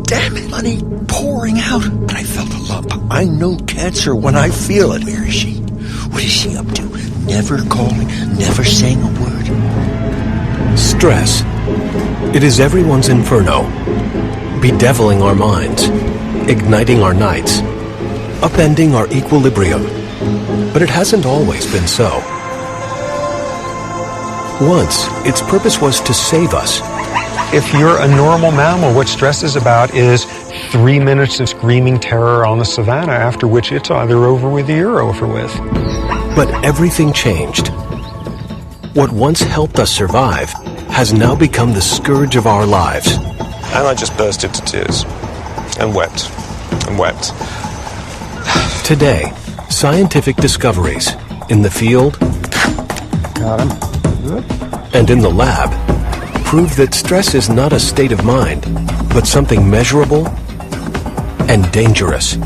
damn it. Money pouring out. But I felt a lump. I know cancer when I feel it. Where is she? What is she up to? Never calling, never saying a word. Stress. It is everyone's inferno. Bedeviling our minds, igniting our nights, upending our equilibrium. But it hasn't always been so. Once, its purpose was to save us. If you're a normal mammal, what stress is about is 3 minutes of screaming terror on the savannah, after which it's either over with or you're over with. But everything changed. What once helped us survive has now become the scourge of our lives. And I just burst into tears and wept and wept. Today, scientific discoveries in the field Got him. Good. and in the lab prove that stress is not a state of mind, but something measurable and dangerous.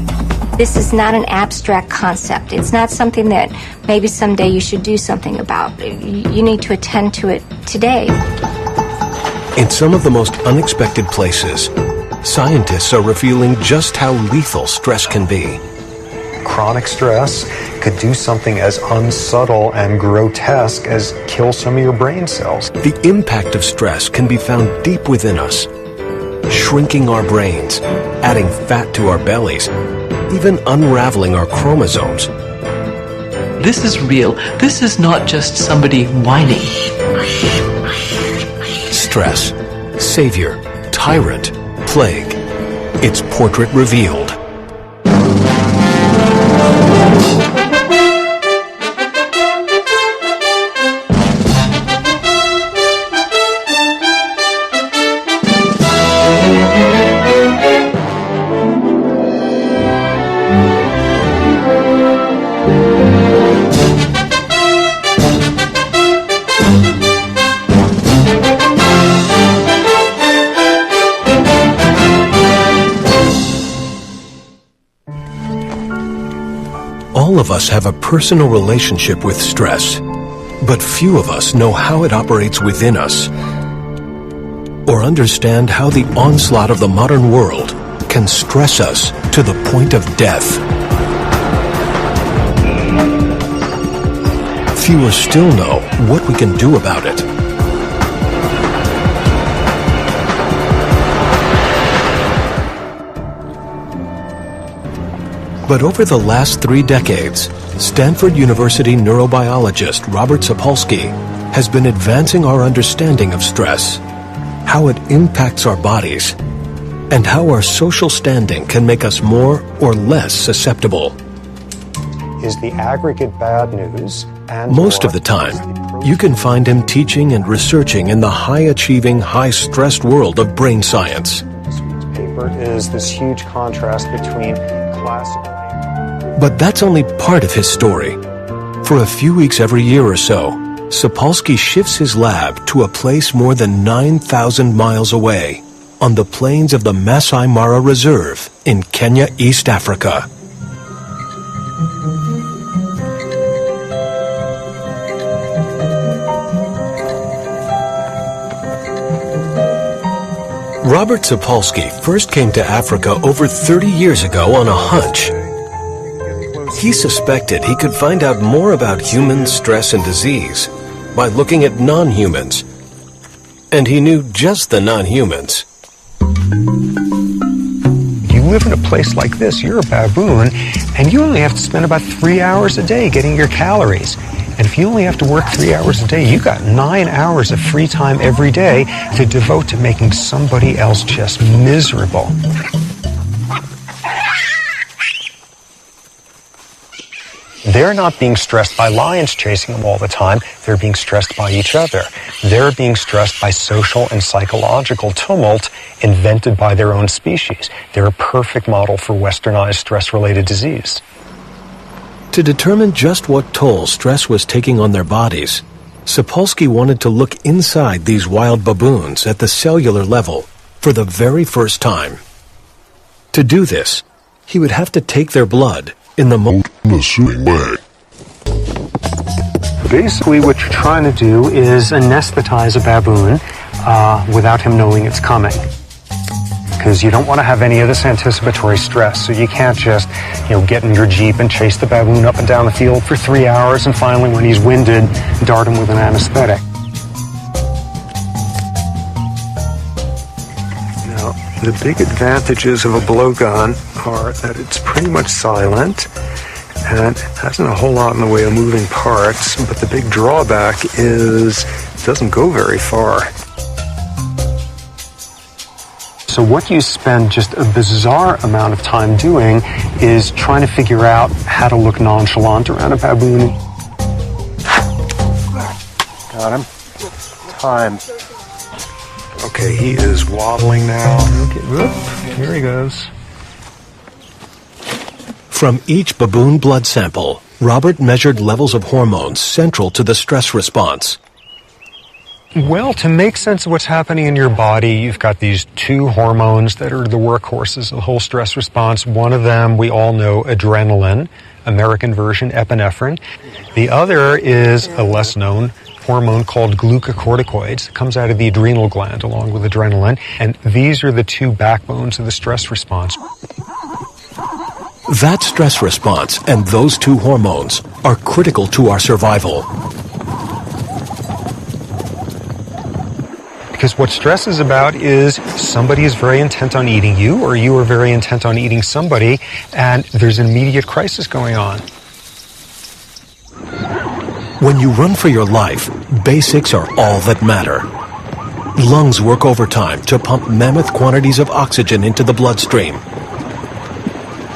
This is not an abstract concept. It's not something that maybe someday you should do something about. You need to attend to it today. In some of the most unexpected places, scientists are revealing just how lethal stress can be. Chronic stress could do something as unsubtle and grotesque as kill some of your brain cells. The impact of stress can be found deep within us, shrinking our brains, adding fat to our bellies, even unraveling our chromosomes. This is real. This is not just somebody whining. Stress, savior, tyrant, plague. Its portrait revealed. All of us have a personal relationship with stress, but few of us know how it operates within us, or understand how the onslaught of the modern world can stress us to the point of death. Fewer still know what we can do about it. But over the last 3 decades, Stanford University neurobiologist Robert Sapolsky has been advancing our understanding of stress, how it impacts our bodies, and how our social standing can make us more or less susceptible. Is the aggregate bad news? And Most of the time, you can find him teaching and researching in the high-achieving, high-stressed world of brain science. This week's paper is this huge contrast between classical. But that's only part of his story. For a few weeks every year or so, Sapolsky shifts his lab to a place more than 9,000 miles away, on the plains of the Masai Mara Reserve in Kenya, East Africa. Robert Sapolsky first came to Africa over 30 years ago on a hunch. He suspected he could find out more about human stress and disease by looking at non-humans. And he knew just the non-humans. You live in a place like this, you're a baboon, and you only have to spend about 3 hours a day getting your calories. And if you only have to work 3 hours a day, you got 9 hours of free time every day to devote to making somebody else just miserable. They're not being stressed by lions chasing them all the time. They're being stressed by each other. They're being stressed by social and psychological tumult invented by their own species. They're a perfect model for westernized stress-related disease. To determine just what toll stress was taking on their bodies, Sapolsky wanted to look inside these wild baboons at the cellular level for the very first time. To do this, he would have to take their blood in the most unassuming way. Basically, what you're trying to do is anesthetize a baboon without him knowing it's coming. because you don't want to have any of this anticipatory stress. So you can't just, get in your Jeep and chase the baboon up and down the field for 3 hours and finally, when he's winded, dart him with an anesthetic. Now, the big advantages of a blowgun are that it's pretty much silent and it hasn't a whole lot in the way of moving parts, but the big drawback is it doesn't go very far. So what you spend just a bizarre amount of time doing is trying to figure out how to look nonchalant around a baboon. Got him. Time. Okay, he is wobbling now. Okay, whoop, here he goes. From each baboon blood sample, Robert measured levels of hormones central to the stress response. Well, to make sense of what's happening in your body, you've got these two hormones that are the workhorses of the whole stress response. One of them, we all know, adrenaline, American version, epinephrine. The other is a less known hormone called glucocorticoids. It comes out of the adrenal gland along with adrenaline. And these are the two backbones of the stress response. That stress response and those two hormones are critical to our survival. Because what stress is about is somebody is very intent on eating you, or you are very intent on eating somebody, and there's an immediate crisis going on. When you run for your life, basics are all that matter. Lungs work overtime to pump mammoth quantities of oxygen into the bloodstream.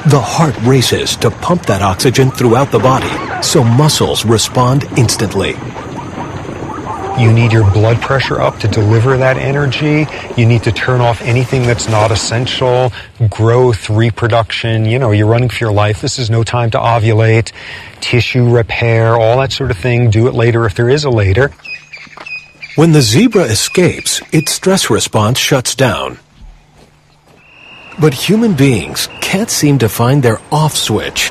The heart races to pump that oxygen throughout the body, so muscles respond instantly. You need your blood pressure up to deliver that energy. You need to turn off anything that's not essential. Growth, reproduction, you're running for your life. This is no time to ovulate. Tissue repair, all that sort of thing. Do it later if there is a later. When the zebra escapes, its stress response shuts down. But human beings can't seem to find their off switch.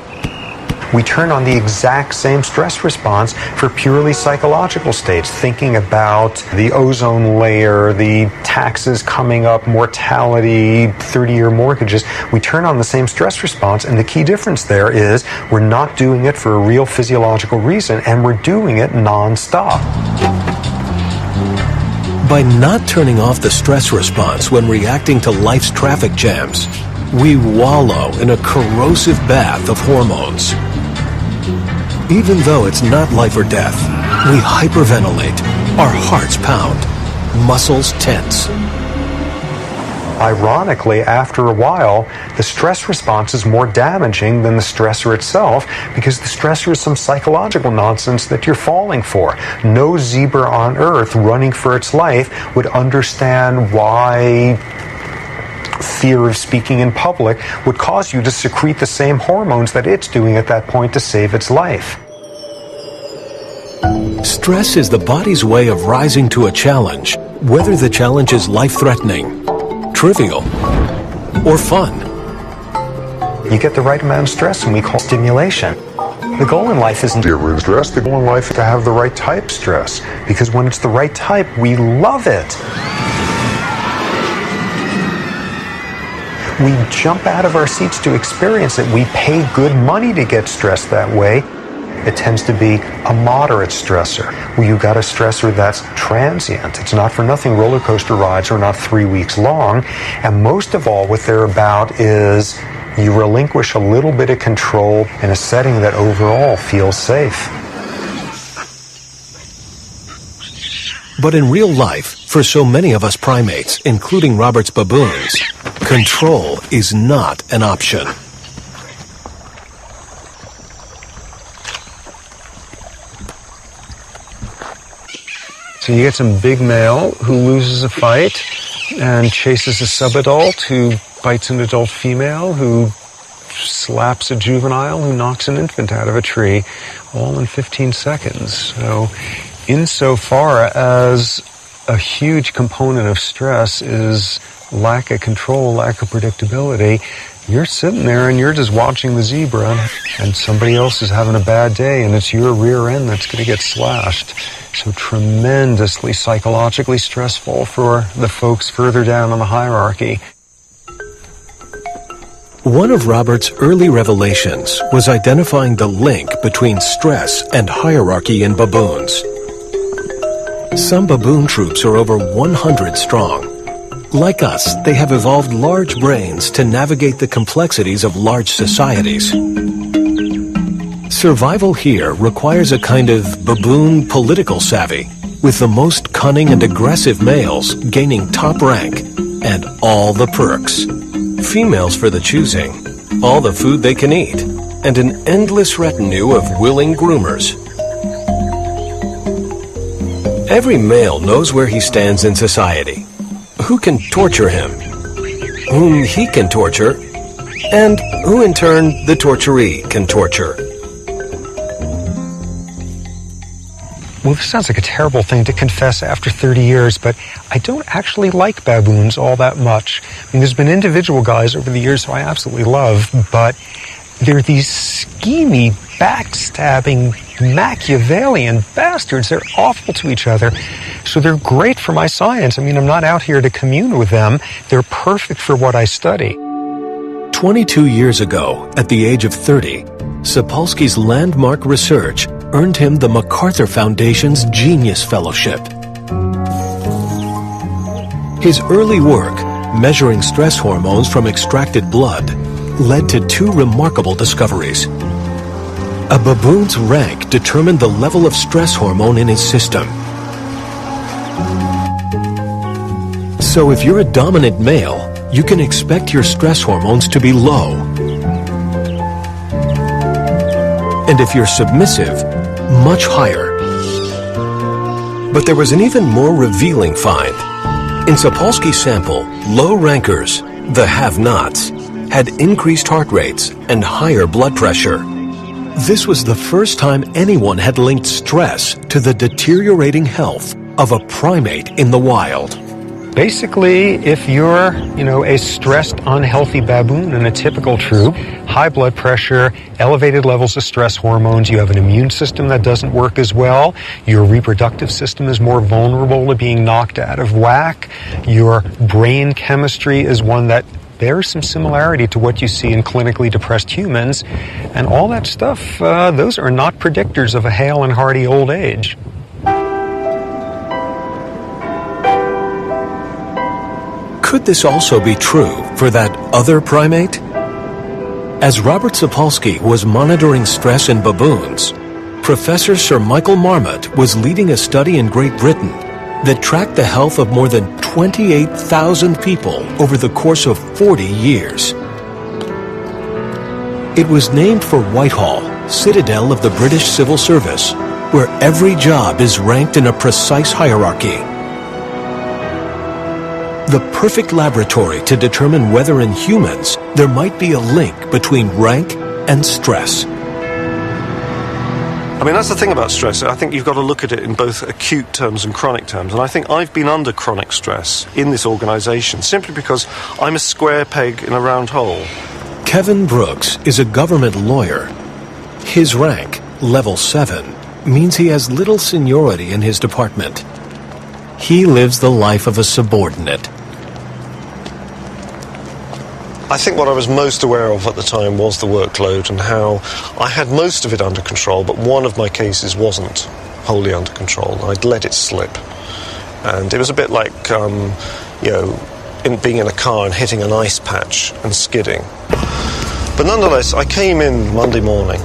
We turn on the exact same stress response for purely psychological states, thinking about the ozone layer, the taxes coming up, mortality, 30-year mortgages. We turn on the same stress response, and the key difference there is we're not doing it for a real physiological reason, and we're doing it nonstop. By not turning off the stress response when reacting to life's traffic jams, we wallow in a corrosive bath of hormones. Even though it's not life or death, we hyperventilate, our hearts pound, muscles tense. Ironically, after a while, the stress response is more damaging than the stressor itself because the stressor is some psychological nonsense that you're falling for. No zebra on Earth running for its life would understand why fear of speaking in public would cause you to secrete the same hormones that it's doing at that point to save its life. Stress is the body's way of rising to a challenge, whether the challenge is life-threatening, trivial, or fun. You get the right amount of stress and we call stimulation. The goal in life isn't to get rid of stress. The goal in life is to have the right type stress. Because when it's the right type, we love it. We jump out of our seats to experience it. We pay good money to get stressed that way. It tends to be a moderate stressor, where you got a stressor that's transient. It's not for nothing roller coaster rides are not 3 weeks long. And most of all, what they're about is you relinquish a little bit of control in a setting that overall feels safe. But in real life, for so many of us primates, including Robert's baboons, control is not an option. So you get some big male who loses a fight and chases a subadult who bites an adult female who slaps a juvenile who knocks an infant out of a tree, all in 15 seconds. So insofar as a huge component of stress is lack of control, lack of predictability, you're sitting there and you're just watching the zebra and somebody else is having a bad day and it's your rear end that's going to get slashed. So tremendously psychologically stressful for the folks further down on the hierarchy. One of Robert's early revelations was identifying the link between stress and hierarchy in baboons. Some baboon troops are over 100 strong. Like us, they have evolved large brains to navigate the complexities of large societies. Survival here requires a kind of baboon political savvy, with the most cunning and aggressive males gaining top rank and all the perks. Females for the choosing, all the food they can eat, and an endless retinue of willing groomers. Every male knows where he stands in society, who can torture him, whom he can torture, and who in turn the torturee can torture. Well, this sounds like a terrible thing to confess after 30 years, but I don't actually like baboons all that much. I mean, there's been individual guys over the years who I absolutely love, but they're these schemy, backstabbing, Machiavellian bastards. They're awful to each other. So they're great for my science. I mean, I'm not out here to commune with them. They're perfect for what I study. 22 years ago, at the age of 30, Sapolsky's landmark research earned him the MacArthur Foundation's Genius Fellowship. His early work, measuring stress hormones from extracted blood, led to two remarkable discoveries. A baboon's rank determined the level of stress hormone in his system. So if you're a dominant male, you can expect your stress hormones to be low. And if you're submissive, much higher. But there was an even more revealing find. In Sapolsky's sample, low rankers, the have-nots, had increased heart rates and higher blood pressure. This was the first time anyone had linked stress to the deteriorating health of a primate in the wild. Basically, if you're, a stressed, unhealthy baboon in a typical troop, high blood pressure, elevated levels of stress hormones, you have an immune system that doesn't work as well, your reproductive system is more vulnerable to being knocked out of whack, your brain chemistry is one that bears some similarity to what you see in clinically depressed humans, and all that stuff, those are not predictors of a hale and hearty old age. Could this also be true for that other primate? As Robert Sapolsky was monitoring stress in baboons, Professor Sir Michael Marmot was leading a study in Great Britain that tracked the health of more than 28,000 people over the course of 40 years. It was named for Whitehall, citadel of the British Civil Service, where every job is ranked in a precise hierarchy. The perfect laboratory to determine whether in humans there might be a link between rank and stress. I mean, that's the thing about stress. I think you've got to look at it in both acute terms and chronic terms. And I think I've been under chronic stress in this organisation simply because I'm a square peg in a round hole. Kevin Brooks is a government lawyer. His rank, level 7, means he has little seniority in his department. He lives the life of a subordinate. I think what I was most aware of at the time was the workload and how I had most of it under control, but one of my cases wasn't wholly under control. I'd let it slip. And it was a bit like, being in a car and hitting an ice patch and skidding. But nonetheless, I came in Monday morning,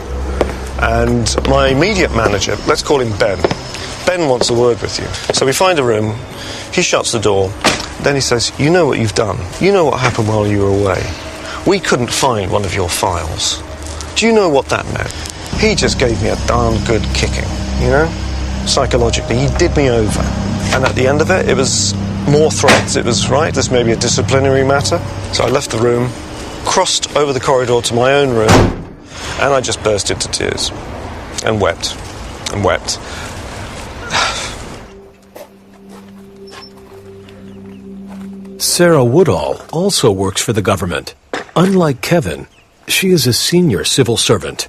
and my immediate manager, let's call him Ben. Ben wants a word with you. So we find a room, he shuts the door, then he says, you know what you've done. You know what happened while you were away. We couldn't find one of your files. Do you know what that meant? He just gave me a darn good kicking, psychologically. He did me over. And at the end of it, it was more threats. It was, right, this may be a disciplinary matter. So I left the room, crossed over the corridor to my own room, and I just burst into tears and wept and wept. Sarah Woodall also works for the government. Unlike Kevin, she is a senior civil servant.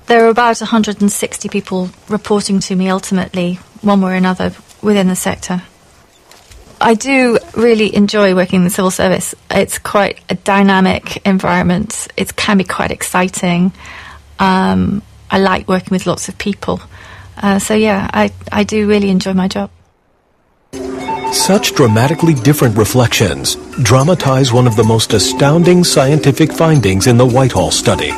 There are about 160 people reporting to me ultimately, one way or another, within the sector. I do really enjoy working in the civil service. It's quite a dynamic environment. It can be quite exciting. I like working with lots of people. So yeah, I do really enjoy my job. Such dramatically different reflections dramatize one of the most astounding scientific findings in the Whitehall study.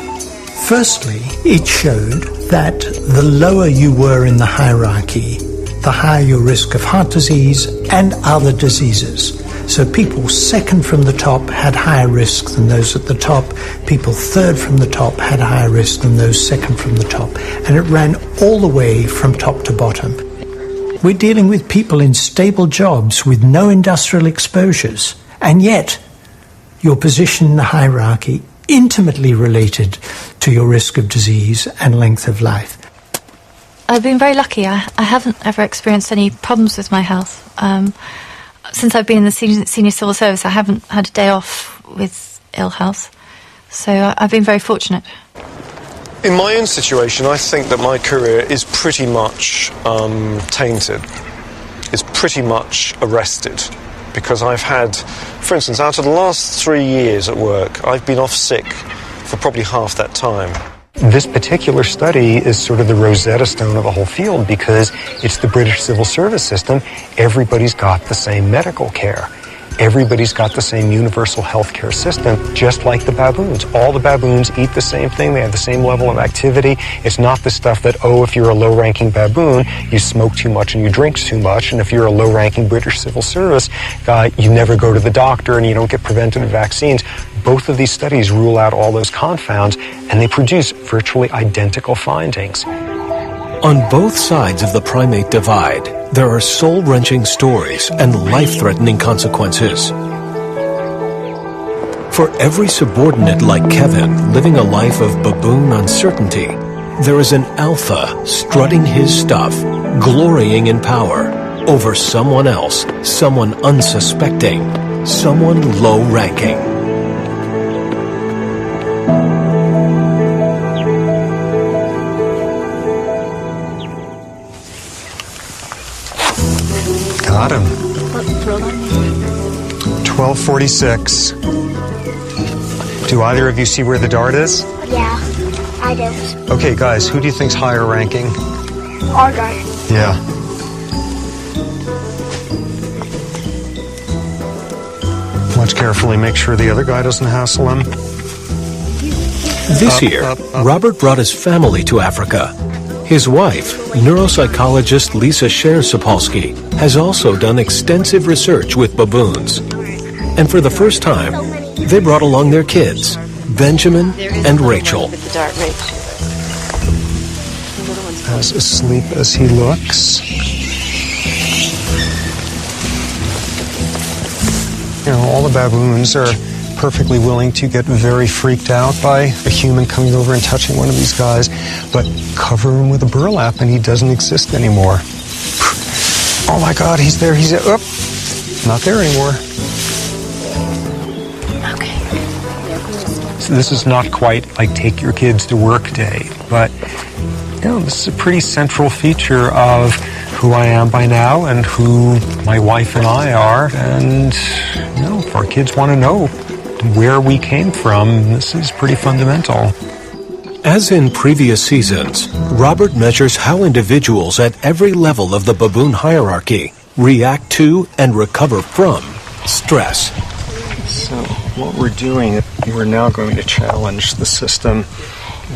Firstly, it showed that the lower you were in the hierarchy, the higher your risk of heart disease and other diseases. So people second from the top had higher risk than those at the top. People third from the top had higher risk than those second from the top. And it ran all the way from top to bottom. We're dealing with people in stable jobs with no industrial exposures. And yet, your position in the hierarchy intimately related to your risk of disease and length of life. I've been very lucky. I haven't ever experienced any problems with my health. Since I've been in the senior civil service, I haven't had a day off with ill health. So I've been very fortunate. In my own situation, I think that my career is pretty much tainted. It's pretty much arrested. Because I've had, for instance, out of the last 3 years at work, I've been off sick for probably half that time. This particular study is sort of the Rosetta Stone of the whole field because it's the British civil service system. Everybody's got the same medical care. Everybody's got the same universal health care system, just like the baboons. All the baboons eat the same thing. They have the same level of activity. It's not the stuff that, oh, if you're a low-ranking baboon, you smoke too much and you drink too much. And if you're a low-ranking British civil service guy, you never go to the doctor and you don't get preventative vaccines. Both of these studies rule out all those confounds, and they produce virtually identical findings. On both sides of the primate divide, there are soul-wrenching stories and life-threatening consequences. For every subordinate like Kevin living a life of baboon uncertainty, there is an alpha strutting his stuff, glorying in power over someone else, someone unsuspecting, someone low-ranking. Got him. 1246. Do either of you see where the dart is? Yeah, I do. Okay, guys, who do you think's higher ranking? Our guy. Yeah. Watch carefully, make sure the other guy doesn't hassle him. This year, Robert brought his family to Africa. His wife, neuropsychologist Lisa Sapolsky, has also done extensive research with baboons. And for the first time, they brought along their kids, Benjamin and Rachel. As asleep as he looks. You know, all the baboons are perfectly willing to get very freaked out by a human coming over and touching one of these guys, but cover him with a burlap and he doesn't exist anymore. Oh my God, he's there, he's there. Oh, not there anymore. Okay. So this is not quite like take your kids to work day, but you know, this is a pretty central feature of who I am by now and who my wife and I are, and you know, if our kids want to know where we came from, this is pretty fundamental. As in previous seasons, Robert measures how individuals at every level of the baboon hierarchy react to and recover from stress. So what we're doing, we're now going to challenge the system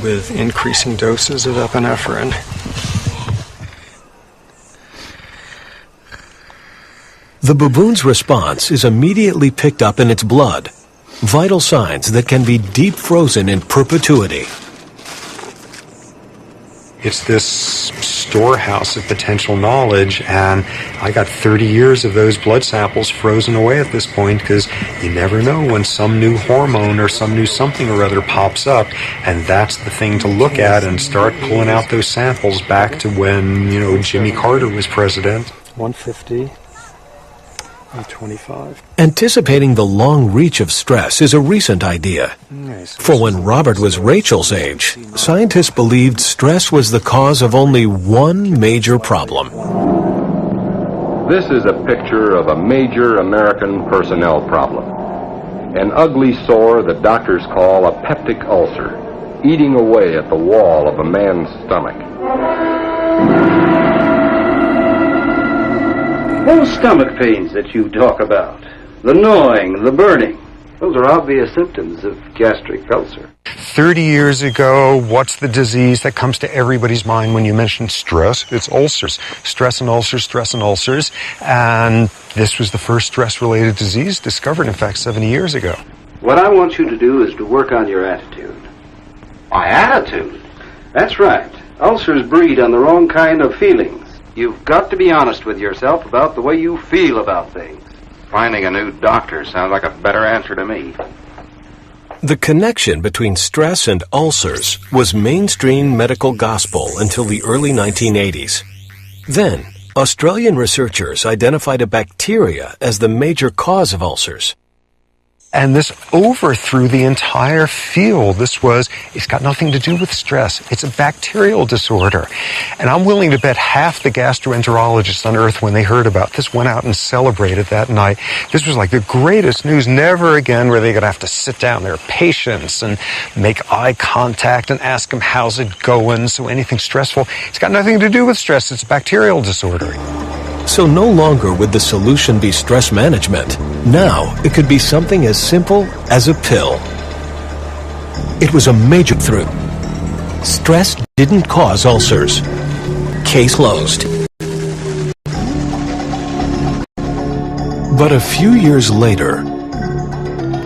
with increasing doses of epinephrine. The baboon's response is immediately picked up in its blood, vital signs that can be deep frozen in perpetuity. It's this storehouse of potential knowledge, and I got 30 years of those blood samples frozen away at this point because you never know when some new hormone or some new something or other pops up, and that's the thing to look at and start pulling out those samples back to when, you know, Jimmy Carter was president. 150. 25. Anticipating the long reach of stress is a recent idea. For when Robert was Rachel's age, scientists believed stress was the cause of only one major problem. This is a picture of a major American personnel problem. An ugly sore that doctors call a peptic ulcer, eating away at the wall of a man's stomach. Those stomach pains that you talk about, the gnawing, the burning, those are obvious symptoms of gastric ulcer. 30 years ago, what's the disease that comes to everybody's mind when you mention stress? It's ulcers. Stress and ulcers, stress and ulcers. And this was the first stress-related disease discovered, in fact, 70 years ago. What I want you to do is to work on your attitude. My attitude? That's right. Ulcers breed on the wrong kind of feelings. You've got to be honest with yourself about the way you feel about things. Finding a new doctor sounds like a better answer to me. The connection between stress and ulcers was mainstream medical gospel until the early 1980s. Then, Australian researchers identified a bacteria as the major cause of ulcers. And this overthrew the entire field. It's got nothing to do with stress. It's a bacterial disorder. And I'm willing to bet half the gastroenterologists on earth, when they heard about this, went out and celebrated that night. This was like the greatest news. Never again were they going to have to sit down their patients and make eye contact and ask them, how's it going? So anything stressful, it's got nothing to do with stress. It's a bacterial disorder. So no longer would the solution be stress management. Now it could be something as simple as a pill. It was a major breakthrough. Stress didn't cause ulcers. Case closed. But a few years later,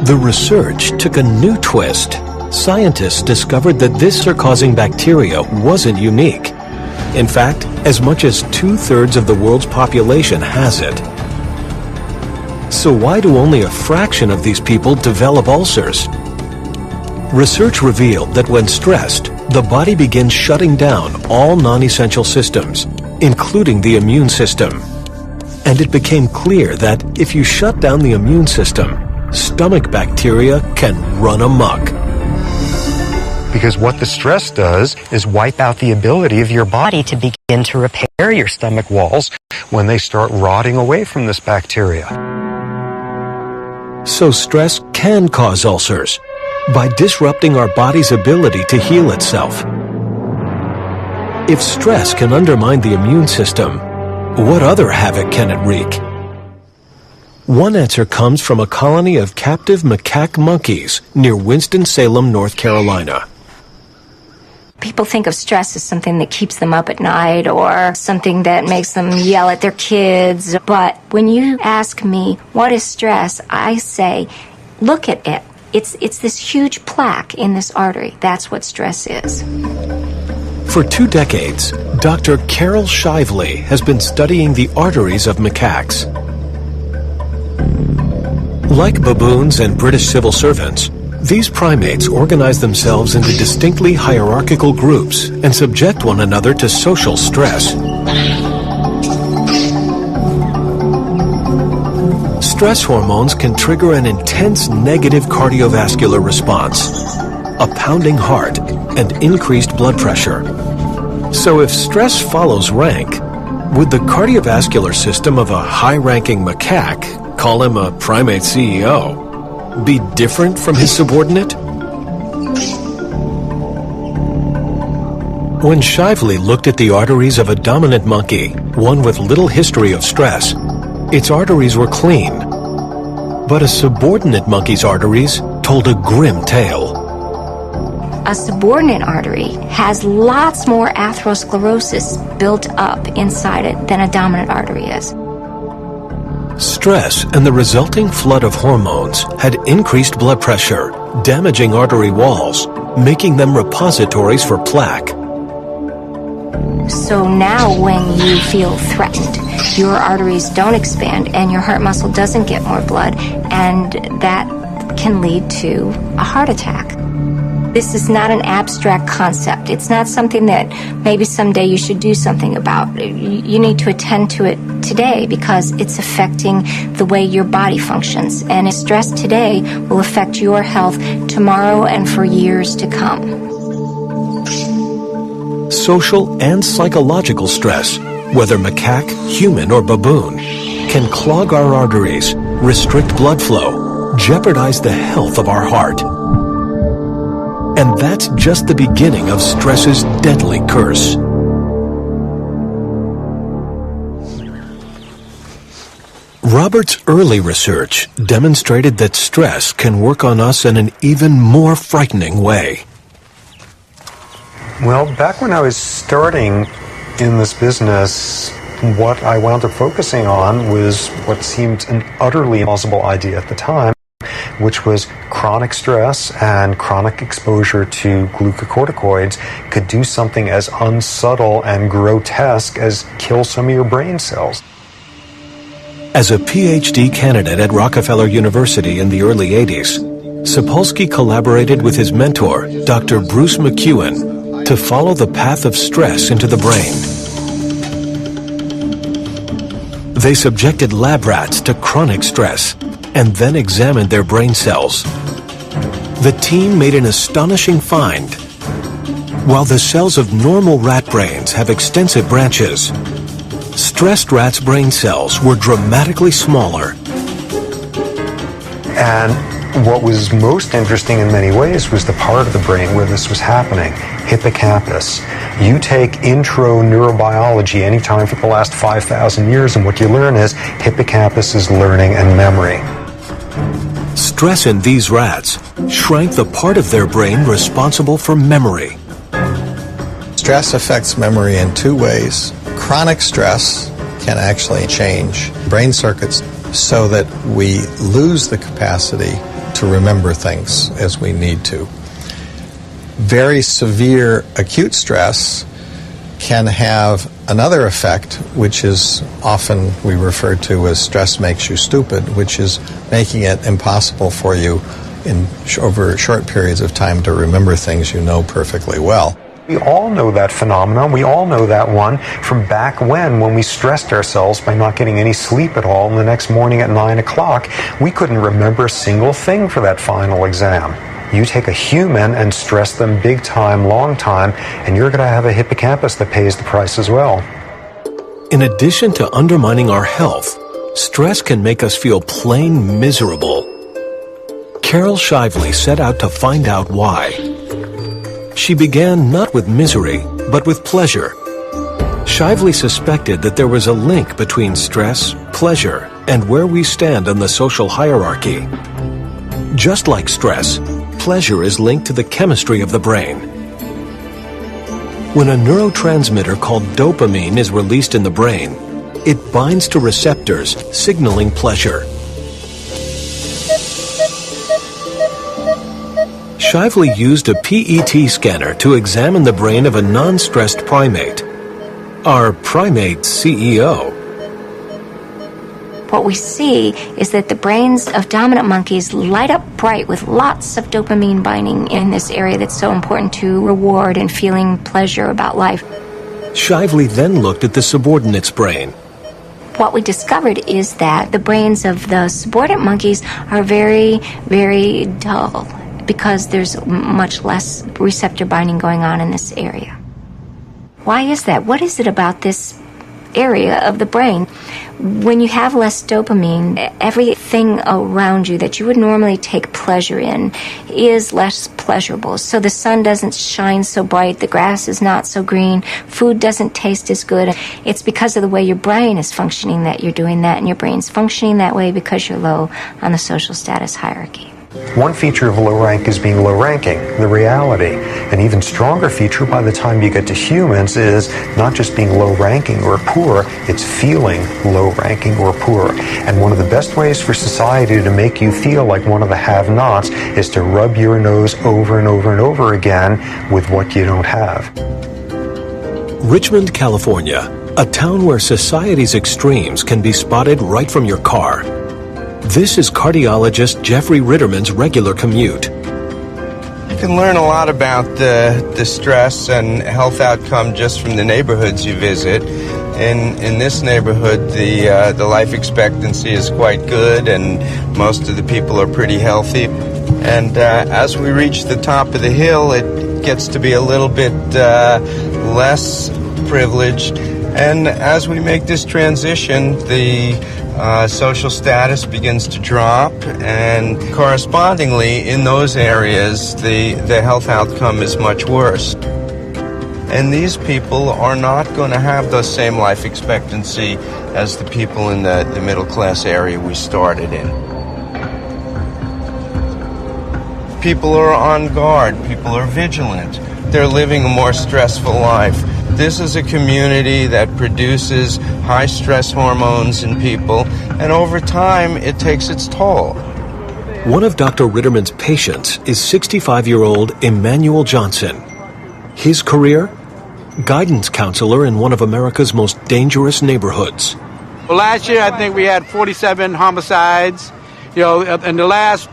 the research took a new twist. Scientists discovered that this ulcer-causing bacteria wasn't unique. In fact, as much as 2/3 of the world's population has it. So why do only a fraction of these people develop ulcers? Research revealed that when stressed, the body begins shutting down all non-essential systems, including the immune system. And it became clear that if you shut down the immune system, stomach bacteria can run amok. Because what the stress does is wipe out the ability of your body to begin to repair your stomach walls when they start rotting away from this bacteria. So stress can cause ulcers by disrupting our body's ability to heal itself. If stress can undermine the immune system, what other havoc can it wreak? One answer comes from a colony of captive macaque monkeys near Winston-Salem, North Carolina. People think of stress as something that keeps them up at night or something that makes them yell at their kids. But when you ask me, what is stress? I say, look at it. It's this huge plaque in this artery. That's what stress is. For 2 decades, Dr. Carol Shively has been studying the arteries of macaques. Like baboons and British civil servants, these primates organize themselves into distinctly hierarchical groups and subject one another to social stress. Stress hormones can trigger an intense negative cardiovascular response, a pounding heart, and increased blood pressure. So if stress follows rank, would the cardiovascular system of a high-ranking macaque, call him a primate CEO, be different from his subordinate? When Shively looked at the arteries of a dominant monkey, one with little history of stress, its arteries were clean. But a subordinate monkey's arteries told a grim tale. A subordinate artery has lots more atherosclerosis built up inside it than a dominant artery is. Stress and the resulting flood of hormones had increased blood pressure, damaging artery walls, making them repositories for plaque. So now when you feel threatened, your arteries don't expand and your heart muscle doesn't get more blood, and that can lead to a heart attack. This is not an abstract concept. It's not something that maybe someday you should do something about. You need to attend to it today because it's affecting the way your body functions. And stress today will affect your health tomorrow and for years to come. Social and psychological stress whether macaque, human, or baboon, can clog our arteries, restrict blood flow, jeopardize the health of our heart. And that's just the beginning of stress's deadly curse. Robert's early research demonstrated that stress can work on us in an even more frightening way. Well, back when I was starting in this business, what I wound up focusing on was what seemed an utterly impossible idea at the time, which was chronic stress and chronic exposure to glucocorticoids could do something as unsubtle and grotesque as kill some of your brain cells. As a PhD candidate at Rockefeller University in the early 80s, Sapolsky collaborated with his mentor, Dr. Bruce McEwen, to follow the path of stress into the brain. They subjected lab rats to chronic stress and then examined their brain cells. The team made an astonishing find. While the cells of normal rat brains have extensive branches, stressed rats' brain cells were dramatically smaller. And what was most interesting in many ways was the part of the brain where this was happening, hippocampus. You take intro neurobiology anytime for the last 5,000 years, and what you learn is hippocampus is learning and memory. Stress in these rats shrank the part of their brain responsible for memory. Stress affects memory in two ways. Chronic stress can actually change brain circuits so that we lose the capacity to remember things as we need to. Very severe acute stress can have another effect, which is often we refer to as stress makes you stupid, which is making it impossible for you over short periods of time to remember things you know perfectly well. We all know that phenomenon. We all know that one from back when we stressed ourselves by not getting any sleep at all, and the next morning at 9 o'clock, we couldn't remember a single thing for that final exam. You take a human and stress them big time, long time, and you're going to have a hippocampus that pays the price as well. In addition to undermining our health, stress can make us feel plain miserable. Carol Shively set out to find out why. She began not with misery, but with pleasure. Shively suspected that there was a link between stress, pleasure, and where we stand on the social hierarchy. Just like stress, pleasure is linked to the chemistry of the brain. When a neurotransmitter called dopamine is released in the brain, it binds to receptors signaling pleasure. Shively used a PET scanner to examine the brain of a non-stressed primate, our primate CEO. What we see is that the brains of dominant monkeys light up bright with lots of dopamine binding in this area that's so important to reward and feeling pleasure about life. Shively then looked at the subordinate's brain. What we discovered is that the brains of the subordinate monkeys are very, very dull, because there's much less receptor binding going on in this area. Why is that? What is it about this area of the brain? When you have less dopamine, everything around you that you would normally take pleasure in is less pleasurable. So the sun doesn't shine so bright, the grass is not so green, food doesn't taste as good. It's because of the way your brain is functioning that you're doing that, and your brain's functioning that way because you're low on the social status hierarchy. One feature of low rank is being low ranking, the reality. An even stronger feature by the time you get to humans is not just being low ranking or poor, it's feeling low ranking or poor. And one of the best ways for society to make you feel like one of the have-nots is to rub your nose over and over and over again with what you don't have. Richmond, California, a town where society's extremes can be spotted right from your car. This is cardiologist Jeffrey Ritterman's regular commute. You can learn a lot about the stress and health outcome just from the neighborhoods you visit. In this neighborhood, the life expectancy is quite good, and most of the people are pretty healthy. And as we reach the top of the hill, it gets to be a little bit less privileged. And as we make this transition, the social status begins to drop, and correspondingly, in those areas, the health outcome is much worse. And these people are not going to have the same life expectancy as the people in the middle class area we started in. People are on guard, people are vigilant, they're living a more stressful life. This is a community that produces high stress hormones in people, and over time it takes its toll. One of Dr. Ritterman's patients is 65-year-old Emmanuel Johnson. His career? Guidance counselor in one of America's most dangerous neighborhoods. Well, last year I think we had 47 homicides. In the last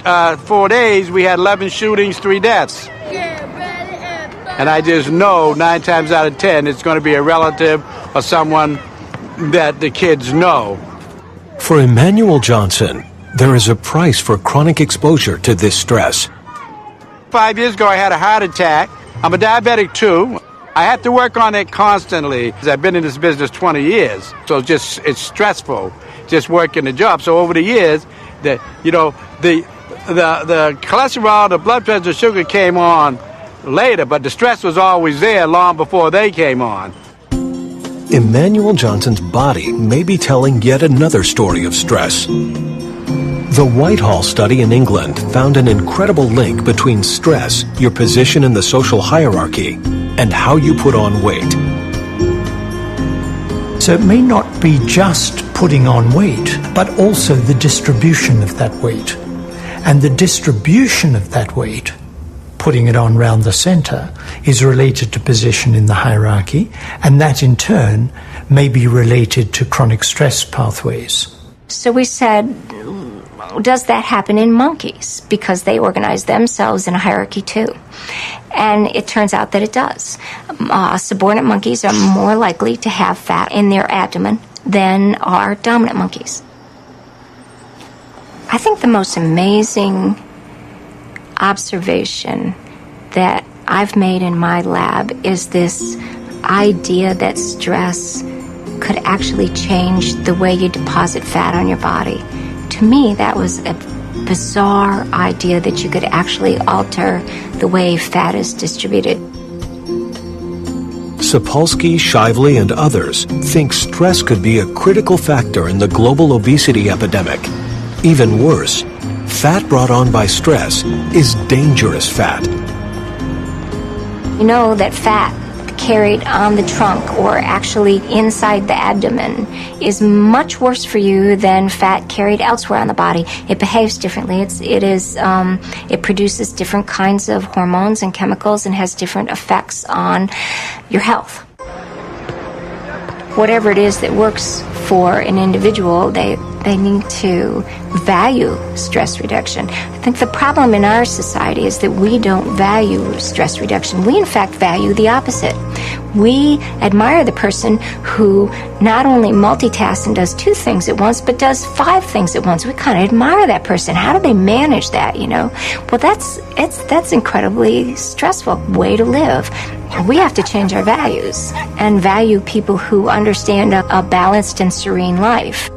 4 days we had 11 shootings, 3 deaths. And I just know 9 times out of 10 it's going to be a relative or someone that the kids know. For Emmanuel Johnson, there is a price for chronic exposure to this stress. 5 years ago I had a heart attack. I'm a diabetic too. I have to work on it constantly. I've been in this business 20 years, so it's stressful just working the job. So over the years, the cholesterol, the blood pressure, sugar came on later, but the stress was always there long before they came on. Emmanuel Johnson's body may be telling yet another story of stress. The Whitehall study in England found an incredible link between stress, your position in the social hierarchy, and how you put on weight. So it may not be just putting on weight, but also the distribution of that weight. And the distribution of that weight, putting it on round the centre, is related to position in the hierarchy, and that in turn may be related to chronic stress pathways. So we said, does that happen in monkeys? Because they organize themselves in a hierarchy too. And it turns out that it does. Subordinate monkeys are more likely to have fat in their abdomen than are dominant monkeys. I think the most amazing observation that I've made in my lab is this idea that stress could actually change the way you deposit fat on your body. To me, that was a bizarre idea that you could actually alter the way fat is distributed. Sapolsky, Shively, and others think stress could be a critical factor in the global obesity epidemic. Even worse, fat brought on by stress is dangerous fat. You know that fat carried on the trunk or actually inside the abdomen is much worse for you than fat carried elsewhere on the body. It behaves differently. It produces different kinds of hormones and chemicals and has different effects on your health. Whatever it is that works for an individual, they need to value stress reduction. I think the problem in our society is that we don't value stress reduction. We, in fact, value the opposite. We admire the person who not only multitasks and does 2 things at once, but does 5 things at once. We kind of admire that person. How do they manage that, Well, that's incredibly stressful way to live. We have to change our values and value people who understand a balanced and serene life.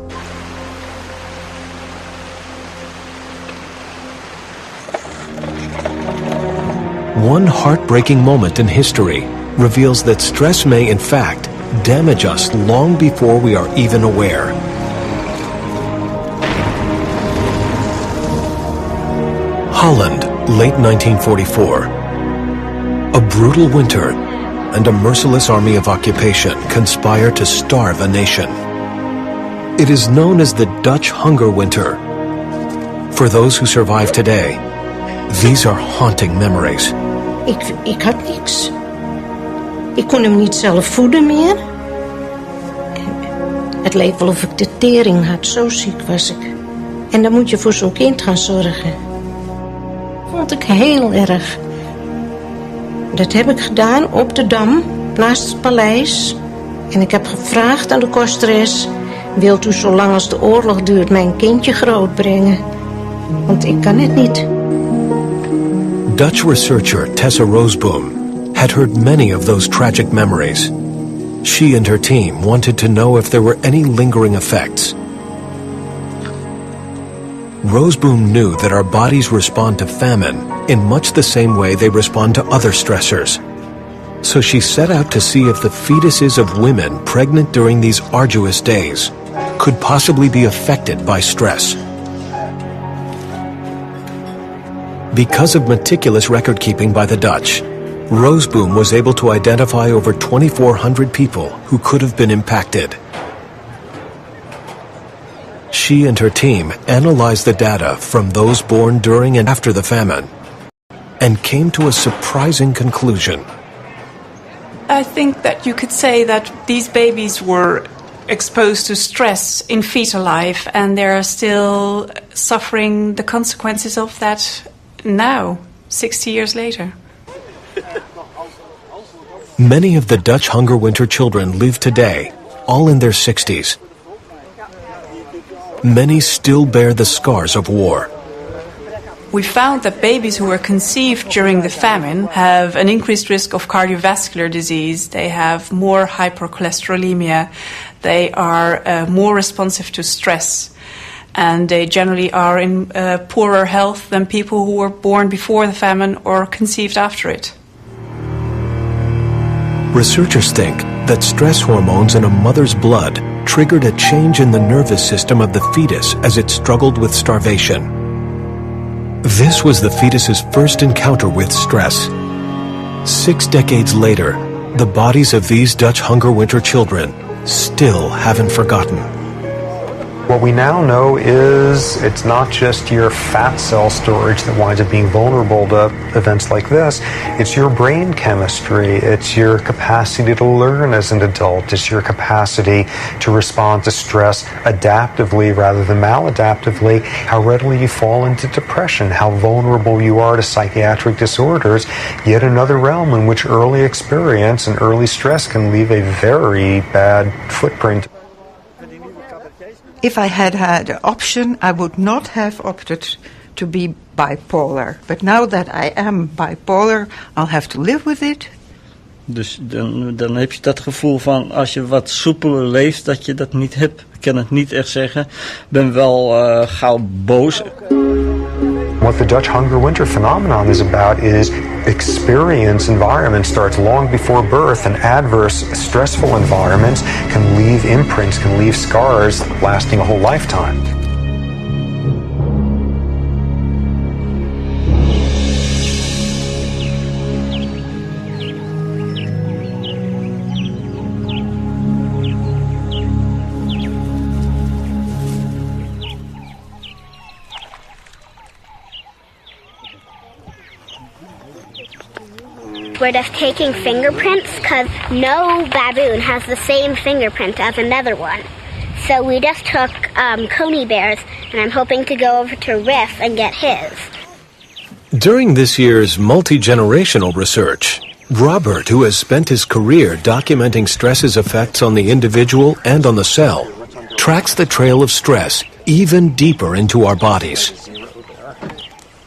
One heartbreaking moment in history reveals that stress may, in fact, damage us long before we are even aware. Holland, late 1944. A brutal winter and a merciless army of occupation conspire to starve a nation. It is known as the Dutch Hunger Winter. For those who survive today, these are haunting memories. Ik had niks. Ik kon hem niet zelf voeden meer. Het leek wel of ik de tering had, zo ziek was ik. En dan moet je voor zo'n kind gaan zorgen. Vond ik heel erg. Dat heb ik gedaan op de Dam, naast het paleis. En ik heb gevraagd aan de kosteres: wilt u zolang als de oorlog duurt mijn kindje grootbrengen? Want ik kan het niet. Dutch researcher Tessa Roseboom had heard many of those tragic memories. She and her team wanted to know if there were any lingering effects. Roseboom knew that our bodies respond to famine in much the same way they respond to other stressors. So she set out to see if the fetuses of women pregnant during these arduous days could possibly be affected by stress. Because of meticulous record-keeping by the Dutch, Roseboom was able to identify over 2,400 people who could have been impacted. She and her team analyzed the data from those born during and after the famine and came to a surprising conclusion. I think that you could say that these babies were exposed to stress in fetal life and they are still suffering the consequences of that now, 60 years later. Many of the Dutch hunger winter children live today, all in their 60s. Many still bear the scars of war. We found that babies who were conceived during the famine have an increased risk of cardiovascular disease. They have more hypercholesterolemia. They are more responsive to stress. And they generally are in poorer health than people who were born before the famine or conceived after it. Researchers think that stress hormones in a mother's blood triggered a change in the nervous system of the fetus as it struggled with starvation. This was the fetus's first encounter with stress. 6 decades later, the bodies of these Dutch hunger winter children still haven't forgotten. What we now know is it's not just your fat cell storage that winds up being vulnerable to events like this. It's your brain chemistry. It's your capacity to learn as an adult. It's your capacity to respond to stress adaptively rather than maladaptively. How readily you fall into depression. How vulnerable you are to psychiatric disorders. Yet another realm in which early experience and early stress can leave a very bad footprint. If I had had an option, I would not have opted to be bipolar. But now that I am bipolar, I'll have to live with it. Dus dan heb je dat gevoel van als je wat soepeler leeft, dat je dat niet hebt. Ik kan het niet echt zeggen. Ik ben wel gauw boos. What the Dutch hunger winter phenomenon is about is experience environment starts long before birth, and adverse, stressful environments can leave imprints, can leave scars lasting a whole lifetime. We're just taking fingerprints because no baboon has the same fingerprint as another one. So we just took coney bears, and I'm hoping to go over to Riff and get his. During this year's multi-generational research, Robert, who has spent his career documenting stress's effects on the individual and on the cell, tracks the trail of stress even deeper into our bodies.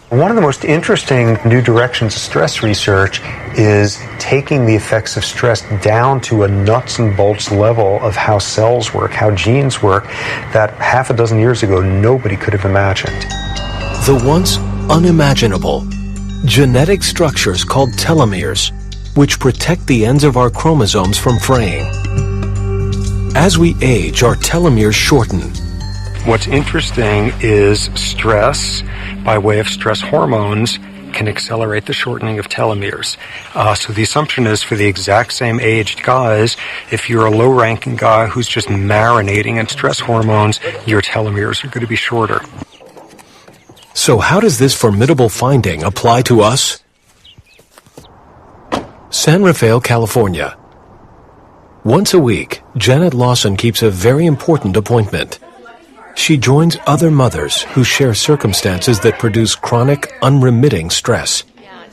One of the most interesting new directions of stress research is taking the effects of stress down to a nuts and bolts level of how cells work, how genes work, that half a dozen years ago nobody could have imagined. The once unimaginable genetic structures called telomeres, which protect the ends of our chromosomes from fraying. As we age, our telomeres shorten. What's interesting is stress, by way of stress hormones, can accelerate the shortening of telomeres. So the assumption is for the exact same aged guys, if you're a low-ranking guy who's just marinating in stress hormones, your telomeres are going to be shorter. So how does this formidable finding apply to us? San Rafael, California. Once a week, Janet Lawson keeps a very important appointment. She joins other mothers who share circumstances that produce chronic, unremitting stress.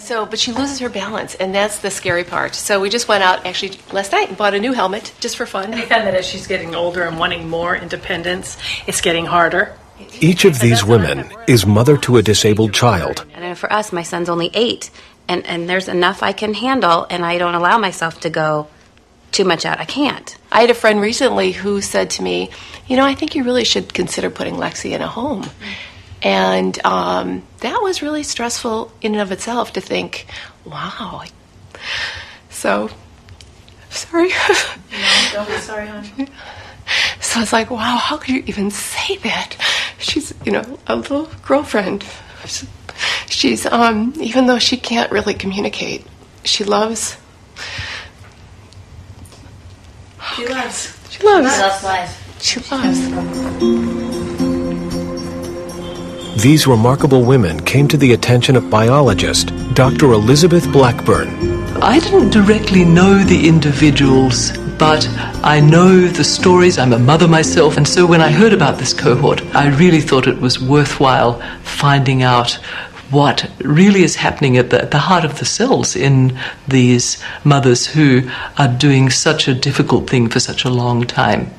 But she loses her balance, and that's the scary part. So we just went out actually last night and bought a new helmet just for fun. And we found that as she's getting older and wanting more independence, it's getting harder. Each of these women is mother to a disabled child. And for us, my son's only 8, and there's enough I can handle, and I don't allow myself to go too much out. I can't. I had a friend recently who said to me, I think you really should consider putting Lexi in a home. And that was really stressful in and of itself to think, wow. So, sorry. No, don't be sorry, honey. So it's like, wow, how could you even say that? She's, a little girlfriend. She's, even though she can't really communicate, she loves. She loves. She loves. She loves life. She loves. These remarkable women came to the attention of biologist Dr. Elizabeth Blackburn. I didn't directly know the individuals, but I know the stories. I'm a mother myself, and so when I heard about this cohort, I really thought it was worthwhile finding out what really is happening at the heart of the cells in these mothers who are doing such a difficult thing for such a long time.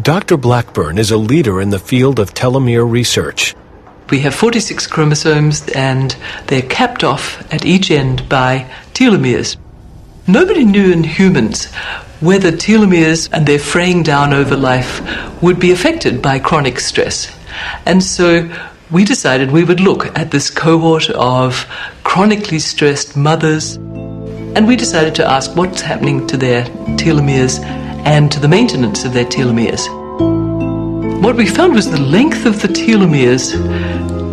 Dr. Blackburn is a leader in the field of telomere research. We have 46 chromosomes, and they're capped off at each end by telomeres. Nobody knew in humans whether telomeres and their fraying down over life would be affected by chronic stress. And so we decided we would look at this cohort of chronically stressed mothers, and we decided to ask what's happening to their telomeres and to the maintenance of their telomeres. What we found was the length of the telomeres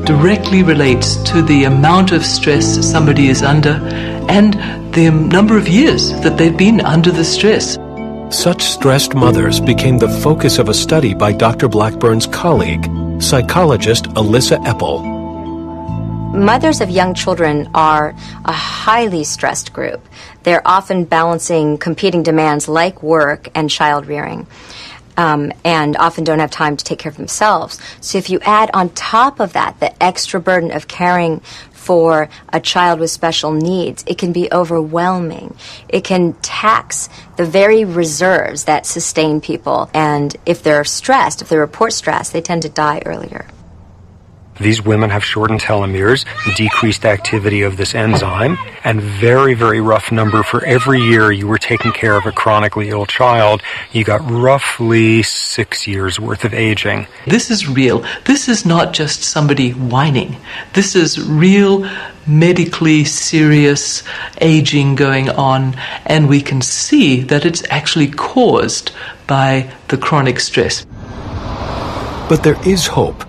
directly relates to the amount of stress somebody is under and the number of years that they've been under the stress. Such stressed mothers became the focus of a study by Dr. Blackburn's colleague, psychologist Alyssa Eppel. Mothers of young children are a highly stressed group. They're often balancing competing demands like work and child rearing, and often don't have time to take care of themselves. So if you add on top of that the extra burden of caring for a child with special needs, it can be overwhelming. It can tax the very reserves that sustain people. And if they're stressed, if they report stress, they tend to die earlier. These women have shortened telomeres, decreased activity of this enzyme, and very, very rough number for every year you were taking care of a chronically ill child, you got roughly 6 years worth of aging. This is real. This is not just somebody whining. This is real, medically serious aging going on, and we can see that it's actually caused by the chronic stress. But there is hope.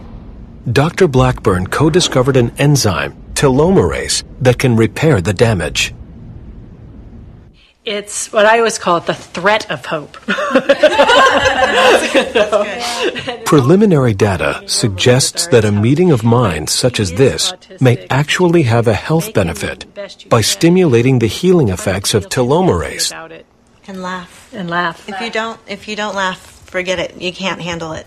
Dr. Blackburn co-discovered an enzyme, telomerase, that can repair the damage. It's what I always call it, the threat of hope. Preliminary data suggests that a meeting of minds such as this may actually have a health benefit by stimulating the healing effects of telomerase. And laugh. And laugh. If you don't laugh, forget it. You can't handle it.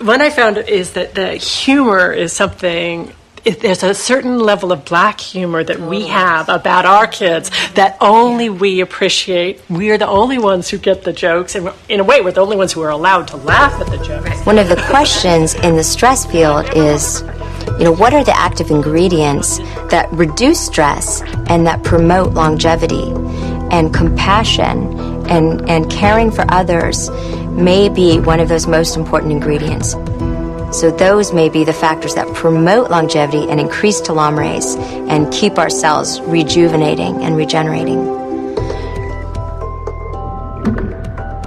What I found is that the humor is something. There's a certain level of black humor that we have about our kids that only we appreciate. We're the only ones who get the jokes, and in a way, we're the only ones who are allowed to laugh at the jokes. One of the questions in the stress field is, what are the active ingredients that reduce stress and that promote longevity? And compassion and caring for others may be one of those most important ingredients. So those may be the factors that promote longevity and increase telomerase and keep our cells rejuvenating and regenerating.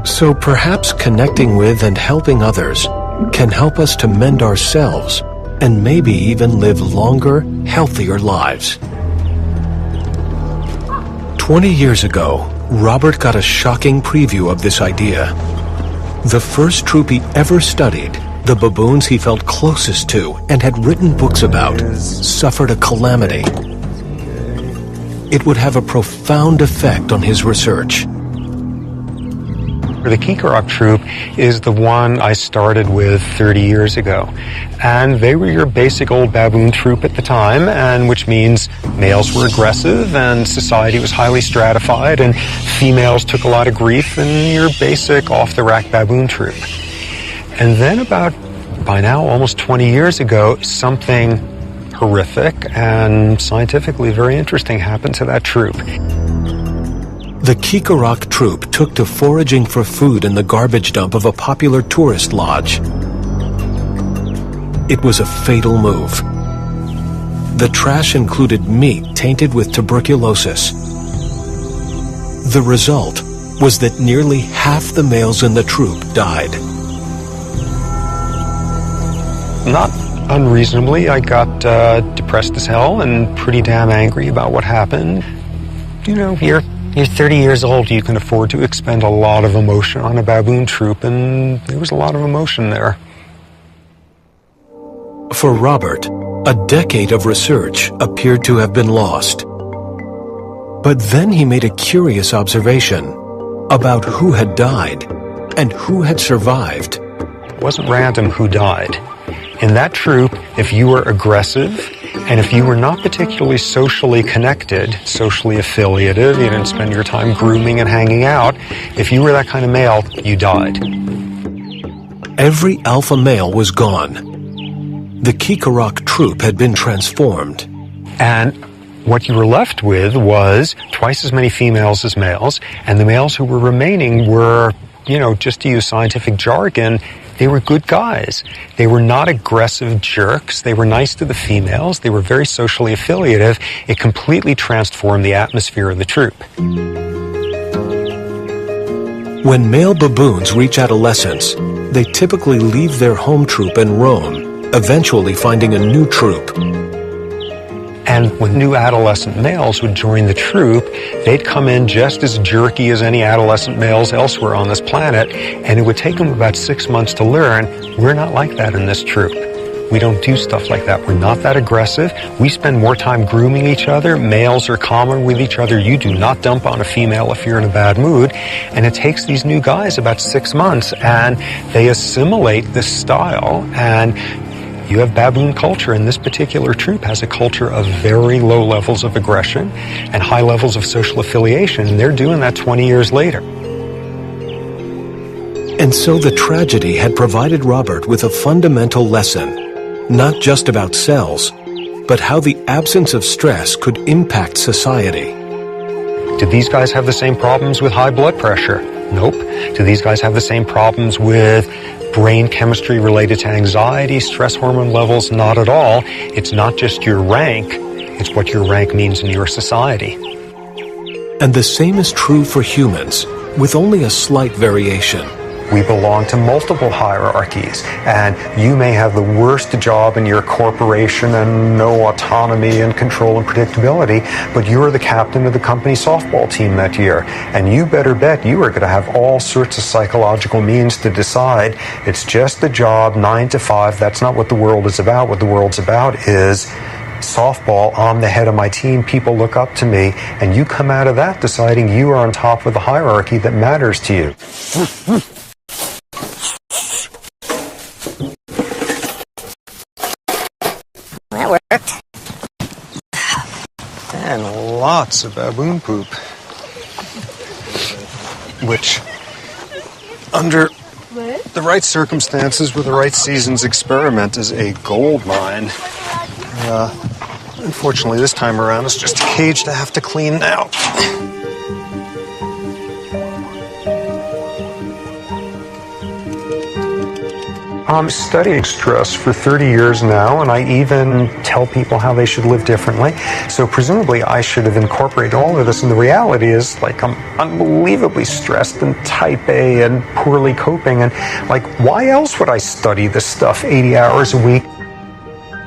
So perhaps connecting with and helping others can help us to mend ourselves and maybe even live longer, healthier lives. 20 years ago, Robert got a shocking preview of this idea. The first troop he ever studied, the baboons he felt closest to and had written books about, suffered a calamity. It would have a profound effect on his research. The Kikarok troop is the one I started with 30 years ago. And they were your basic old baboon troop at the time, and which means males were aggressive and society was highly stratified and females took a lot of grief, and your basic off-the-rack baboon troop. And then by now, almost 20 years ago, something horrific and scientifically very interesting happened to that troop. The Kikarok troop took to foraging for food in the garbage dump of a popular tourist lodge. It was a fatal move. The trash included meat tainted with tuberculosis. The result was that nearly half the males in the troop died. Not unreasonably, I got depressed as hell and pretty damn angry about what happened. You know, you're 30 years old, you can afford to expend a lot of emotion on a baboon troop, and there was a lot of emotion there. For Robert, a decade of research appeared to have been lost. But then he made a curious observation about who had died and who had survived. It wasn't random who died. In that troop, if you were aggressive, and if you were not particularly socially connected, socially affiliative, you didn't spend your time grooming and hanging out, if you were that kind of male, you died. Every alpha male was gone. The Kikarok troop had been transformed. And what you were left with was twice as many females as males, and the males who were remaining were, you know, just to use scientific jargon, they were good guys. They were not aggressive jerks. They were nice to the females. They were very socially affiliative. It completely transformed the atmosphere of the troop. When male baboons reach adolescence, they typically leave their home troop and roam, eventually finding a new troop. And when new adolescent males would join the troop, they'd come in just as jerky as any adolescent males elsewhere on this planet, and it would take them about 6 months to learn, we're not like that in this troop. We don't do stuff like that. We're not that aggressive. We spend more time grooming each other. Males are calmer with each other. You do not dump on a female if you're in a bad mood. And it takes these new guys about 6 months, and they assimilate this style, and you have baboon culture, and this particular troop has a culture of very low levels of aggression and high levels of social affiliation, and they're doing that 20 years later. And so the tragedy had provided Robert with a fundamental lesson, not just about cells, but how the absence of stress could impact society. Did these guys have the same problems with high blood pressure? Nope. Do these guys have the same problems with brain chemistry related to anxiety, stress hormone levels? Not at all. It's not just your rank, it's what your rank means in your society. And the same is true for humans, with only a slight variation. We belong to multiple hierarchies, and you may have the worst job in your corporation and no autonomy and control and predictability, but you're the captain of the company softball team that year, and you better bet you are going to have all sorts of psychological means to decide it's just a job, 9 to 5, that's not what the world is about. What the world's about is softball, I'm the head of my team, people look up to me, and you come out of that deciding you are on top of the hierarchy that matters to you. That worked. And lots of baboon poop. Which, under the right circumstances with the right season's experiment, is a gold mine. Unfortunately, this time around, it's just a cage to have to clean now. I'm studying stress for 30 years now, and I even tell people how they should live differently. So presumably I should have incorporated all of this, and the reality is, like, I'm unbelievably stressed and type A and poorly coping, and, like, why else would I study this stuff 80 hours a week?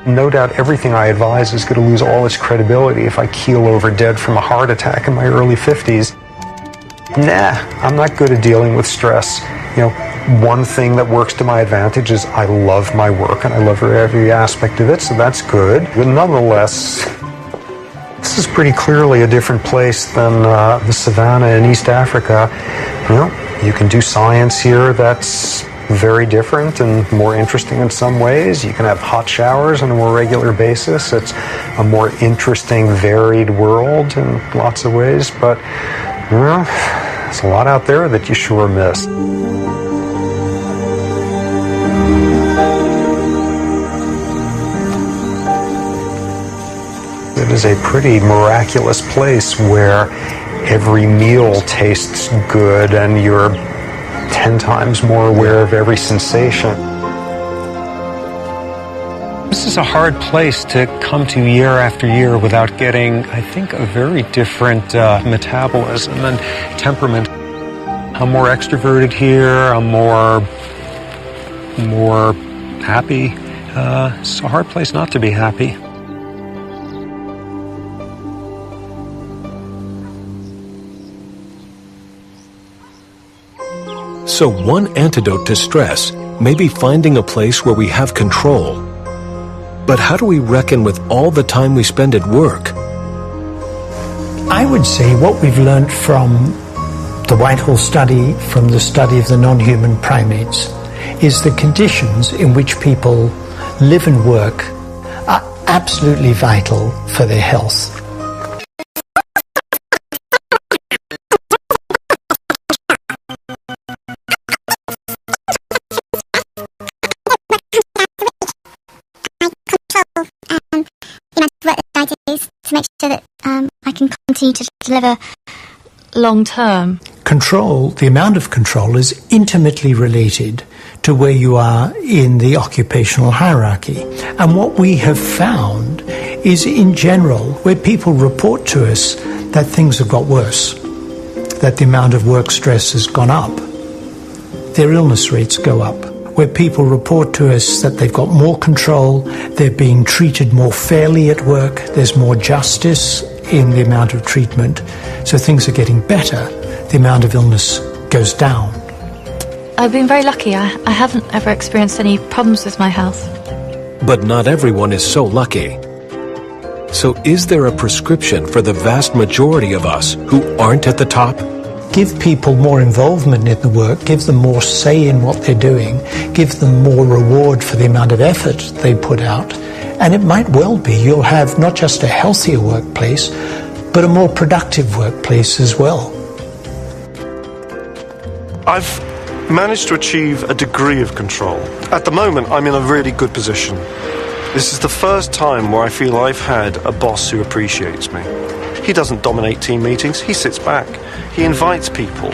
No doubt everything I advise is going to lose all its credibility if I keel over dead from a heart attack in my early 50s. Nah, I'm not good at dealing with stress. You know, one thing that works to my advantage is I love my work and I love every aspect of it, so that's good. But nonetheless, this is pretty clearly a different place than the savannah in East Africa. You know, you can do science here that's very different and more interesting in some ways. You can have hot showers on a more regular basis. It's a more interesting, varied world in lots of ways, but, you know, there's a lot out there that you sure miss. It is a pretty miraculous place where every meal tastes good and you're 10 times more aware of every sensation. This is a hard place to come to year after year without getting, I think, a very different metabolism and temperament. I'm more extroverted here, I'm more happy. It's a hard place not to be happy. So one antidote to stress may be finding a place where we have control. But how do we reckon with all the time we spend at work? I would say what we've learned from the Whitehall study, from the study of the non-human primates, is the conditions in which people live and work are absolutely vital for their health. To make sure that I can continue to deliver long term. Control, the amount of control, is intimately related to where you are in the occupational hierarchy. And what we have found is, in general, where people report to us that things have got worse, that the amount of work stress has gone up, their illness rates go up. Where people report to us that they've got more control, they're being treated more fairly at work, there's more justice in the amount of treatment, so things are getting better, the amount of illness goes down. I've been very lucky. I haven't ever experienced any problems with my health. But not everyone is so lucky. So is there a prescription for the vast majority of us who aren't at the top? Give people more involvement in the work, give them more say in what they're doing, give them more reward for the amount of effort they put out, and it might well be you'll have not just a healthier workplace, but a more productive workplace as well. I've managed to achieve a degree of control. At the moment, I'm in a really good position. This is the first time where I feel I've had a boss who appreciates me. He doesn't dominate team meetings, he sits back. He invites people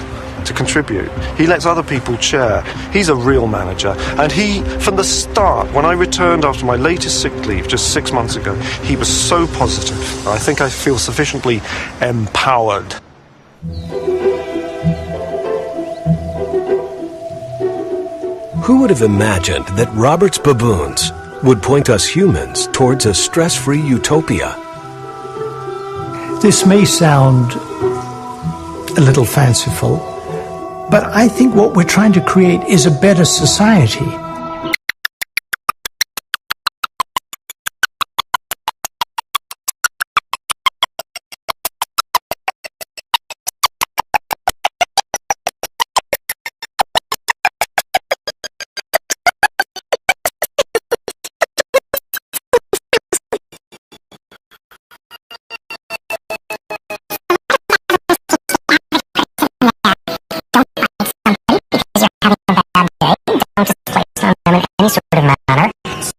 to contribute. He lets other people chair. He's a real manager. And he, from the start, when I returned after my latest sick leave just 6 months ago, he was so positive. I think I feel sufficiently empowered. Who would have imagined that Robert's baboons would point us humans towards a stress-free utopia? This may sound a little fanciful, but I think what we're trying to create is a better society.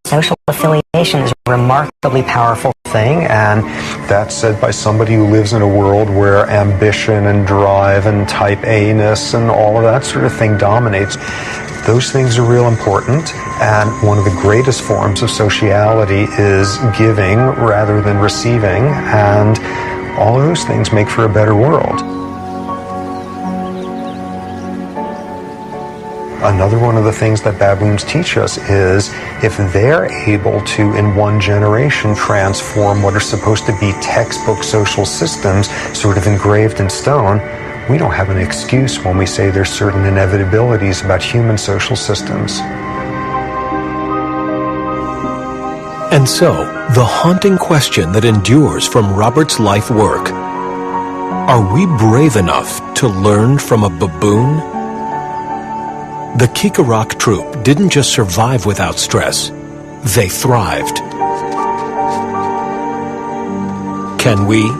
Social affiliation is a remarkably powerful thing, and that's said by somebody who lives in a world where ambition and drive and type A-ness and all of that sort of thing dominates. Those things are real important, and one of the greatest forms of sociality is giving rather than receiving, and all of those things make for a better world. Another one of the things that baboons teach us is if they're able to, in one generation, transform what are supposed to be textbook social systems sort of engraved in stone, we don't have an excuse when we say there's certain inevitabilities about human social systems. And so, the haunting question that endures from Robert's life work: are we brave enough to learn from a baboon? The Kikarak troop didn't just survive without stress, they thrived. Can we?